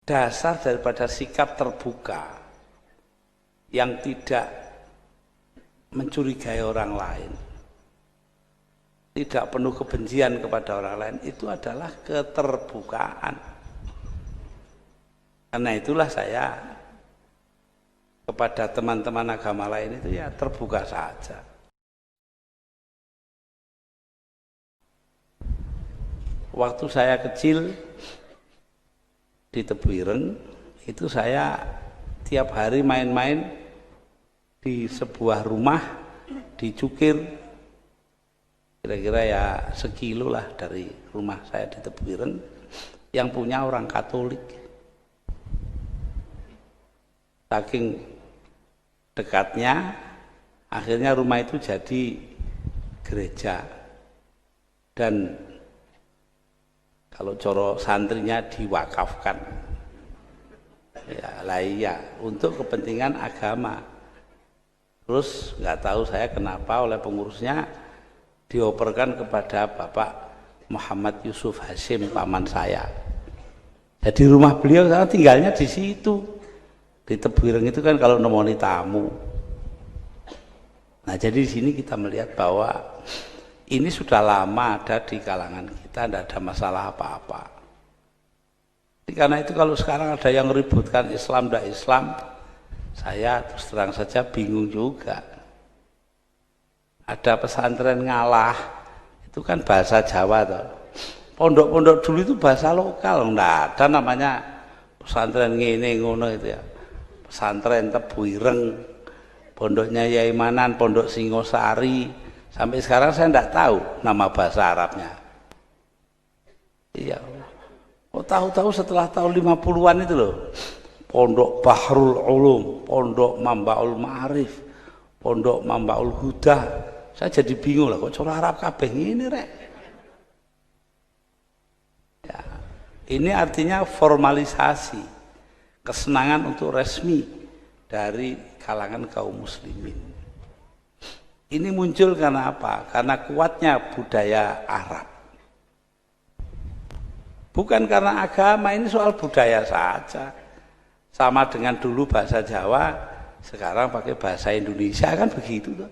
dasar daripada sikap terbuka yang tidak mencurigai orang lain, tidak penuh kebencian kepada orang lain, itu adalah keterbukaan. Karena itulah saya kepada teman-teman agama lain itu ya terbuka saja. Waktu saya kecil di Tebuireng itu saya tiap hari main-main di sebuah rumah di Cukir, kira-kira ya sekilo lah dari rumah saya di Tebuireng, yang punya orang Katolik. Saking dekatnya, akhirnya rumah itu jadi gereja. Dan kalau coro santrinya diwakafkan, ya lah iya, untuk kepentingan agama. Terus nggak tahu saya kenapa oleh pengurusnya dioperkan kepada Bapak Muhammad Yusuf Hasim, paman saya. Jadi rumah beliau saya tinggalnya di situ, di Tebuireng itu kan kalau nemoni tamu. Nah jadi di sini kita melihat bahwa ini sudah lama ada di kalangan kita, tidak ada masalah apa-apa. Karena itu kalau sekarang ada yang ributkan Islam dan Islam, saya terus terang saja bingung juga. Ada pesantren ngalah, itu kan bahasa Jawa toh. Pondok-pondok dulu itu bahasa lokal, enggak ada namanya pesantren ngene ngono itu ya. Pesantren Tebuireng, pondoknya Yai Manan, pondok Singosari. Sampai sekarang saya tidak tahu nama bahasa Arabnya. Iya. Oh tahu-tahu setelah tahun 50-an itu loh. Pondok Bahrul Ulum, pondok Mambaul Ma'arif, pondok Mambaul Huda. Saya jadi bingung lah, kok cara Arab kabeh ini rek. Ya, ini artinya formalisasi, kesenangan untuk resmi dari kalangan kaum muslimin. Ini muncul karena apa? Karena kuatnya budaya Arab. Bukan karena agama, ini soal budaya saja. Sama dengan dulu bahasa Jawa, sekarang pakai bahasa Indonesia, kan begitu tuh.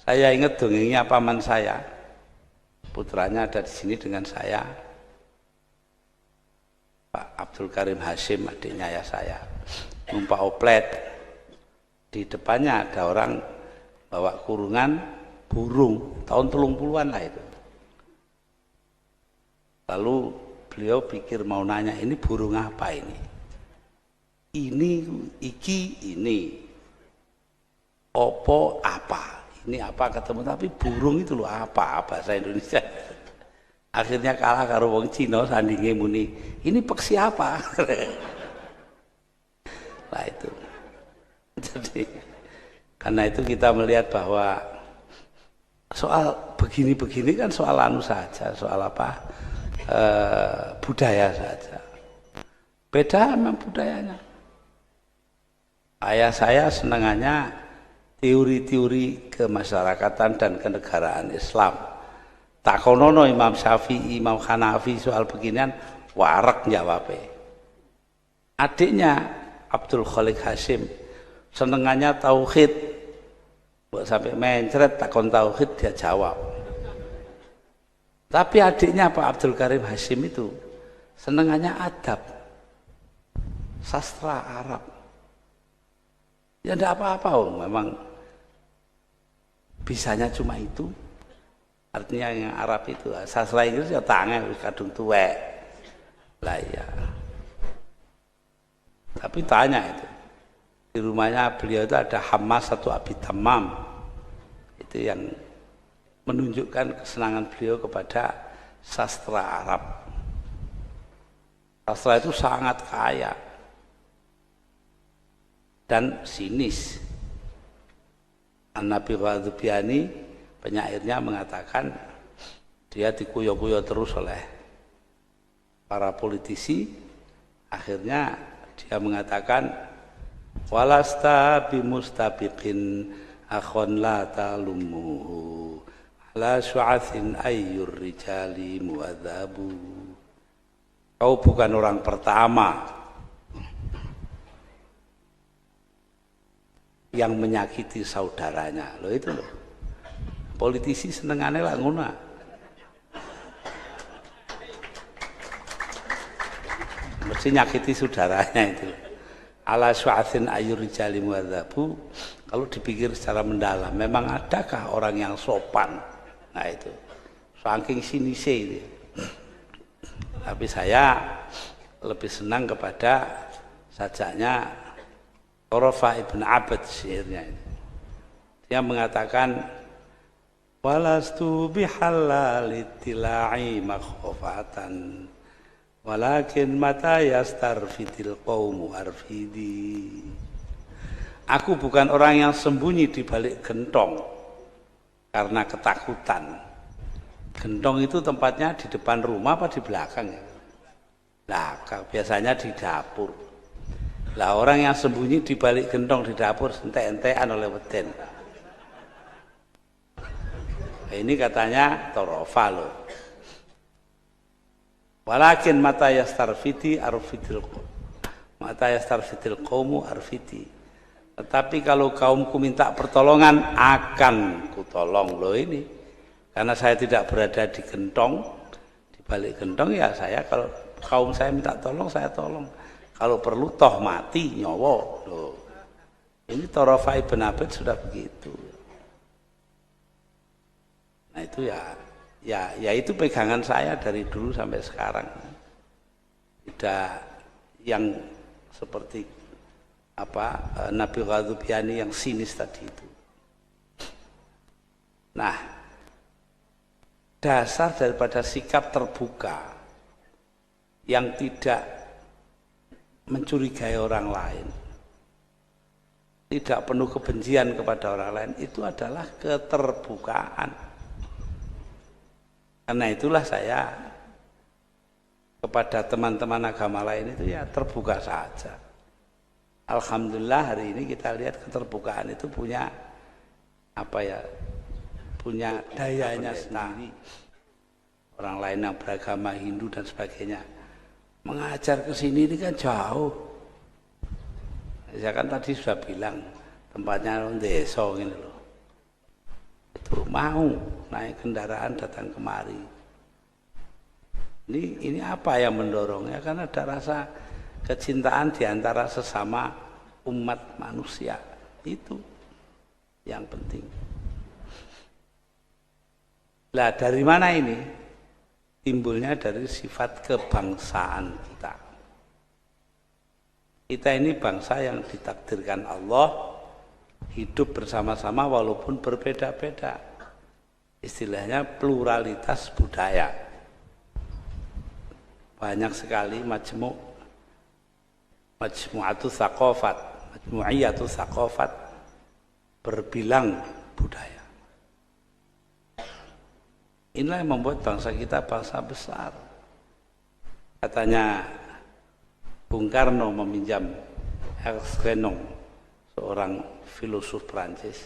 Saya ingat dongengnya paman saya. Putranya ada di sini dengan saya. Pak Abdul Karim Hasim, adiknya ya saya. Numpak oplet. Di depannya ada orang bawa kurungan burung, tahun 30-an lah itu. Lalu beliau pikir mau nanya, ini burung apa ini? Ini opo apa? Ini apa ketemu, tapi burung itu loh apa bahasa Indonesia. Akhirnya kalah karo wong Cina sandinge muni, ini peksi apa? Nah itu. Jadi karena itu kita melihat bahwa soal begini-begini kan soal anu saja, soal apa? Budaya saja. Beda memang budayanya. Ayah saya senangannya teori-teori kemasyarakatan dan kenegaraan Islam. Takonono Imam Syafi'i, Imam Hanafi soal beginian warak jawabnya. Adiknya Abdul Khalik Hasim senengannya tauhid, buat sampai mencret takon tauhid dia jawab. Tapi adiknya Pak Abdul Karim Hasim itu senengannya adab, sastra Arab. Ya tidak apa-apa, memang bisanya cuma itu. Artinya yang Arab itu, sastra Inggris ya tangan kadung tuwek. Lah ya. Tapi tanya itu. Di rumahnya beliau itu ada Hamas satu Abi Tamam, itu yang menunjukkan kesenangan beliau kepada sastra Arab. Sastra itu sangat kaya dan sinis. An-Nabi Wadzubiani, penyairnya, mengatakan dia dikuyo-kuyo terus oleh para politisi. Akhirnya dia mengatakan, walasta bimustabiqin akhon la talumuhu ala syu'athin ayyur rijali muadzabu. Kau bukan orang pertama yang menyakiti saudaranya. Loh itu loh. Politisi senengannya lah ngono. Mesti nyakiti saudaranya itu. Ala syu'athin ayyur rijali muwadzabu. Kalau dipikir secara mendalam, memang adakah orang yang sopan? Nah itu. Saking sinise itu. Tapi saya lebih senang kepada sajaknya Qurafa ibn Abad syairnya ini. Dia mengatakan walastu bihallalitila'i makhofatan walakin mata yastarfidil qawmu arfidi. Aku bukan orang yang sembunyi di balik gentong karena ketakutan. Gentong itu tempatnya di depan rumah apa di belakang ya? Belakang, biasanya di dapur. Lah orang yang sembunyi di balik gentong di dapur entek-entekan oleh weden. Nah, ini katanya Torofa loh. Walakin mata yastarfidi arfidil qaumu arfidi. Tetapi kalau kaumku minta pertolongan akan kutolong loh ini. Karena saya tidak berada di gentong, di balik gentong ya saya kalau kaum saya minta tolong saya tolong. Kalau perlu toh mati nyawa loh. Ini Torofa ibn Abad sudah begitu. Nah itu ya itu pegangan saya dari dulu sampai sekarang. Tidak yang seperti Nabi Ghadzubiani yang sinis tadi itu. Nah, dasar daripada sikap terbuka yang tidak mencurigai orang lain, tidak penuh kebencian kepada orang lain, itu adalah keterbukaan. Karena itulah saya kepada teman-teman agama lain itu ya terbuka saja. Alhamdulillah hari ini kita lihat keterbukaan itu punya punya dayanya sendiri. Orang lain yang beragama Hindu dan sebagainya mengajar ke sini ini kan jauh. Saya kan tadi sudah bilang tempatnya desa gitu loh. Itu mau naik kendaraan datang kemari. Ini apa yang mendorongnya? Karena ada rasa kecintaan di antara sesama umat manusia. Itu yang penting. Lah dari mana ini? Timbulnya dari sifat kebangsaan kita. Kita ini bangsa yang ditakdirkan Allah hidup bersama-sama walaupun berbeda-beda. Istilahnya pluralitas budaya. Banyak sekali majmu'atus tsaqafat, majmu'iyatus tsaqafat, berbilang budaya. Inilah yang membuat bangsa kita bangsa besar. Katanya Bung Karno meminjam Ernst Renan, seorang filosof Prancis.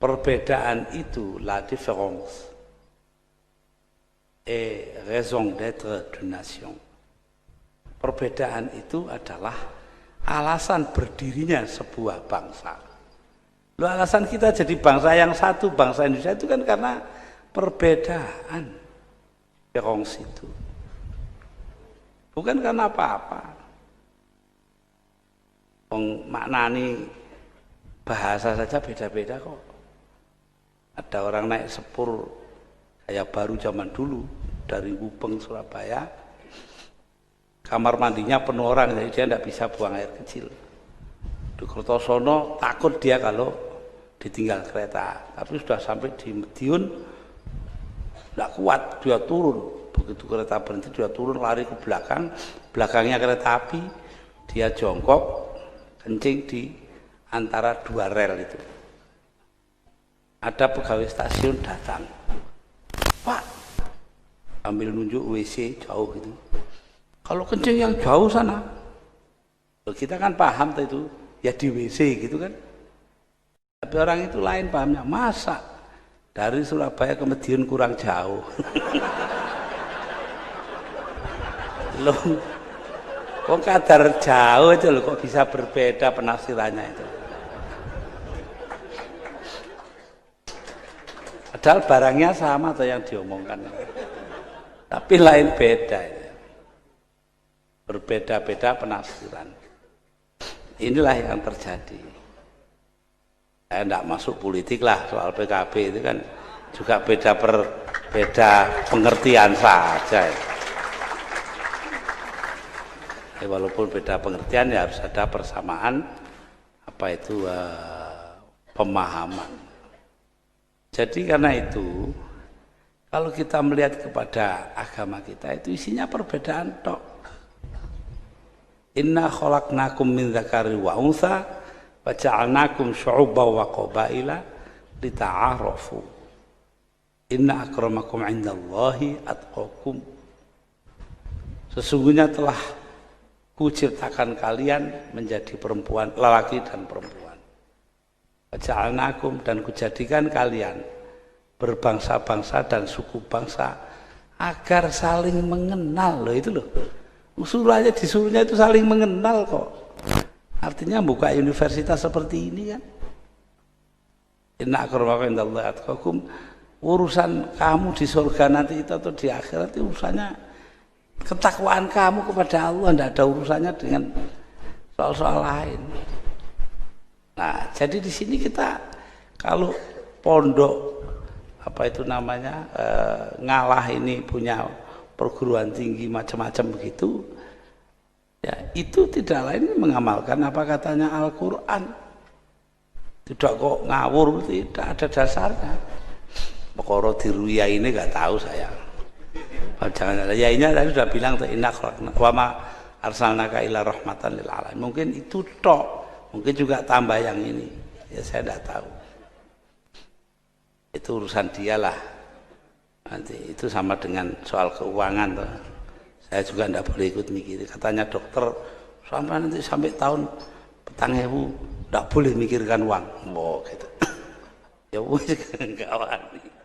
Perbedaan itu la différence et raison d'être d'une nation. Perbedaan itu adalah alasan berdirinya sebuah bangsa. Lu alasan kita jadi bangsa yang satu, bangsa Indonesia itu kan karena perbedaan différence itu. Bukan karena apa-apa. Maknani bahasa saja beda-beda kok. Ada orang naik sepur kayak baru zaman dulu dari Gubeng Surabaya, kamar mandinya penuh orang, jadi dia tidak bisa buang air kecil. Di Kertosono takut dia kalau ditinggal kereta, tapi sudah sampai di Madiun tidak kuat, dia turun. Begitu kereta berhenti dia turun, lari ke belakang, belakangnya kereta api, dia jongkok kencing di antara dua rel itu. Ada pegawai stasiun datang, Pak, ambil nunjuk WC jauh gitu. Kalau kencing yang jauh sana, kita kan paham itu ya di WC gitu kan. Tapi orang itu lain pahamnya, masa dari Surabaya ke Madiun kurang jauh. Loh, kok kadar jauh itu loh, kok bisa berbeda penafsirannya itu. Padahal barangnya sama atau yang diomongkan, tapi lain beda. Berbeda-beda penafsiran. Inilah yang terjadi. Saya tidak masuk politik lah, soal PKB itu kan juga beda pengertian saja. Walaupun beda pengertian ya harus ada persamaan apa itu pemahaman. Jadi karena itu kalau kita melihat kepada agama kita itu isinya perbedaan tok. Inna khalaqnakum min dzakari wa untha wa ja'alnakum syu'uban wa qabaila lita'arafu. Inna akramakum 'indallahi atqakum. Sesungguhnya telah kuciptakan kalian menjadi perempuan, lelaki dan perempuan. Wa ja'alnakum, dan kujadikan kalian berbangsa-bangsa dan suku bangsa agar saling mengenal. Loh itu loh. Usulannya disuruhnya itu saling mengenal kok. Artinya buka universitas seperti ini kan. Inna akramakum indallahi atqakum. Urusan kamu di surga nanti itu atau di akhirat itu urusannya ketakwaan kamu kepada Allah, tidak ada urusannya dengan soal-soal lain. Nah, jadi di sini kita kalau pondok apa itu namanya ngalah ini punya perguruan tinggi macam-macam begitu, ya itu tidak lain mengamalkan apa katanya Al-Quran. Tidak kok ngawur, tidak ada dasarnya. Pokoknya diruya ini nggak tahu saya. Jangan ya ini tadi sudah bilang inna khalaqna wa ma arsalnaka illa rahmatan lil alamin. Mungkin itu tok, mungkin juga tambah yang ini. Ya saya tidak tahu. Itu urusan dialah. Nanti itu sama dengan soal keuangan tuh. Saya juga tidak boleh ikut mikir. Katanya dokter sampai tahun 2000 tidak boleh mikirkan uang. Oh gitu. Ya wis enggak wani.